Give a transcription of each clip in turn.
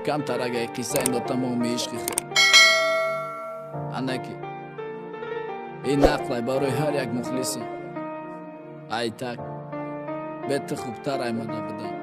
کم ترگه قصه این دوتا مومی عشقی خیلی انکی این نقله برای هر یک مخلصی ای تک بهت خوبتر ای ماده بدم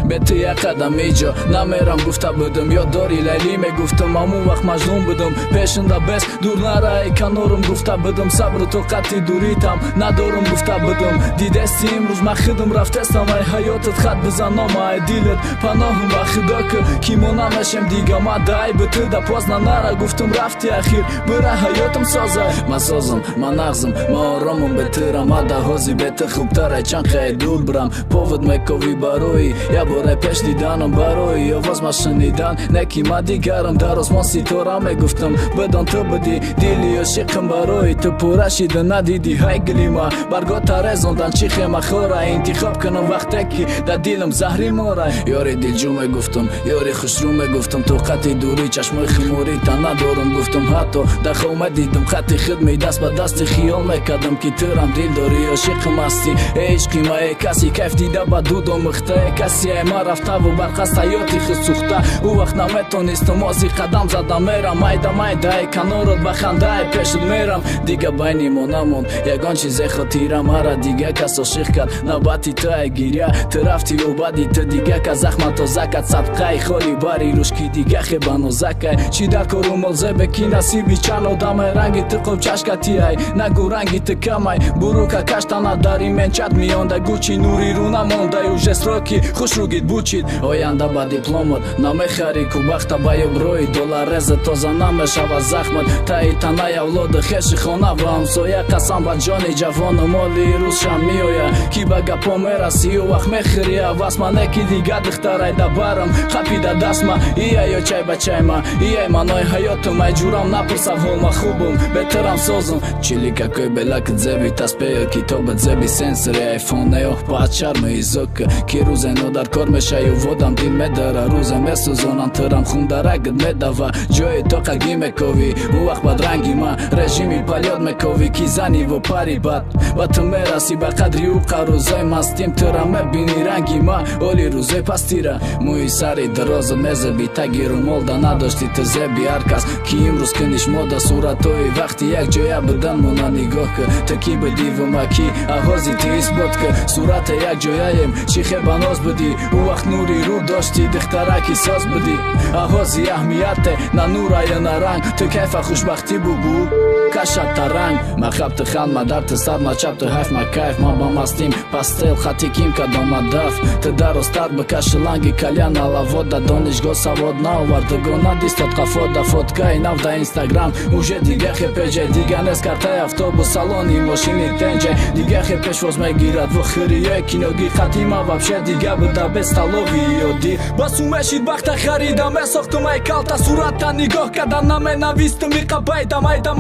به تو یک قدم ایجا نمیرم گفته بودم یاد داری لیلی میگفتم امون وقت مجنون بودم پیشنده بس دور نره ای کنارم گفته بودم صبر تو قطعی دوریتم ندارم گفته بودم دیدستی امروز من خودم رفتستم ای حیاتت خط بزنم ای دیلت پناهم و خدا که کیمو نمشم دیگه ما دای به تو دا پاس نره گفتم رفتی اخیر بره حیاتم سازه من سازم من نغزم من آرامم به ترم اده هازی بهت خوبتر ای چند خیلی دور برم پاوت میکوی باروی باره پیش دیدنم برای آواز ما شنیدن نکی ما دیگرم در آسمان ستاره میگفتم بدان تو بدی دیلی عاشقم برای تو پرشیده ندیدی های گلی ما برگاه ترزاندن چیخه ما خوره انتخاب کنم وقتی که در دیلم زهری ماره یاری دلجو میگفتم یاری خوشرو میگفتم تو خطی دوری چشمای خموری تا ندارم گفتم حتی در خومه دیدم خطی خدمی دست به دست خیال میکردم که ترم دیل داری عاشقم هستی عشقی ما کسی کیف دیده با دودم مخته کسی ما رفته و برخست حیاتی خود سوخته او وقت نمیتونستم مازی قدم زدم میرم مایده ای کنارت بخنده ای پیشت میرم دیگه بینی ما نمون یگان چیز خاطیرم هر دیگه کس عاشق کرد نوبتی تو ای گیریه تو رفتی و بعدی تو دیگه که زخمت و زکت صدقه خالی باری روش کی دیگه خیبن و زکه چی در کارو ملزه بکی نصیبی چند آدم رنگی تو خوب چشکتی ای نگو رنگی تو کم ای برو که کشتن داری منچت میانده گوچی نوری رو نمانده و جست رو کی خوش رو گید بوچید آینده با دیپلمت نمیخری کو بخت باید بروی دلار رز تازه نمیشود زخمت تایی تنای اولاد خیش خانه و همسایه قسم با جان جوان مالی روز شم میویه کی بگه پا میرسی و وقت میخری عوض من اکی دیگه دختره دبرم خپیده دست ما ایه یا چای بچه ما ایه منای حیاتم ای جورم نپرسم حال ما خوبم بهترم سازم چیلی که کوی بلکت زبی تسپیه کتابت زبی سنسری ایفون نیوخ پاعت شرم ایزوک کی روز اینو در کار میشه و ودم دین میداره روزم میسوزونم ترم خون درگت میدوه جای تو قگی میکوی او وقت بد رنگی ما رژیمی پلیاد میکوی کی زنی و پری بد و تو میرسی به قدری او قروزای مستیم ترم میبینی رنگی ما اولی روزای پستیره موی سری درازت میزبی تگیر و مولده نداشتی تو زبی هرکس کی امروز کنیش مودا صورتوی وقتی یک جای بدن مونا نگاه که تو کی بدی و ما کی احازی تیس بود که صورت یک جاییم چیخه بناز بدی او وقت نوری رو داشتی دخترکی ساز بدی احازی اهمیت نه نور یا نه رنگ تو کیف خوشبختی بگو کشت تا رنگ ما خب تو خند ما در تو صد ما چپ تو حیف ما کیف ما با مستیم پستل خطی کیم که دام دف تو در استاد بکش لنگی کلیان علواد دا دانشگاه سواد ناوردگو ندیستاد قفاد دا فوتکای نو دا اینستاگرام اوژه دیگه خی پیجه دیگه نس کارتای افطوبوس سالونی ماشینی تنجه دیگه خی پیشواز میگیرد و خریه کینوگی خطی ما وابشه دیگه بوده به столові یادی بس اومشید وقت خریدم ساختم ای کالتا صورت نگاه کردم نمینویستم میقبیدم ایده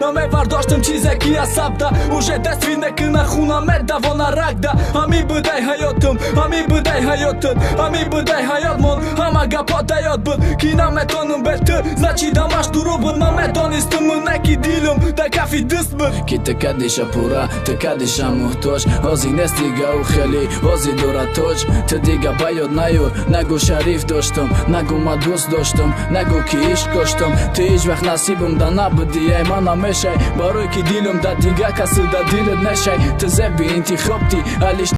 نمیورداشتم چیزی که عصبده اوژه دست وی نکنه خونم دوانه رکده همی بوده حیاتم همی بوده حیاتت همی بوده حیاتمون همه گپات یاد بود کی نمیتونم به تو значидамаш دروغ بود نمیدانستم نکی دیلم در کفی دست بود کی تکدیش پورا تکدیش محتاج هازی نست دیگه او خیلی هازی دورت توج تو دیگه باید نیور نگو شریف داشتم نگو ما دوست داشتم نگو که عشق کشتم تو هیچ وقت نصیبم دا نبودی ای من نمیشه برای که دیلم دا دیگه کسی دا دیلت نشه تو زبی انتخابتی علیش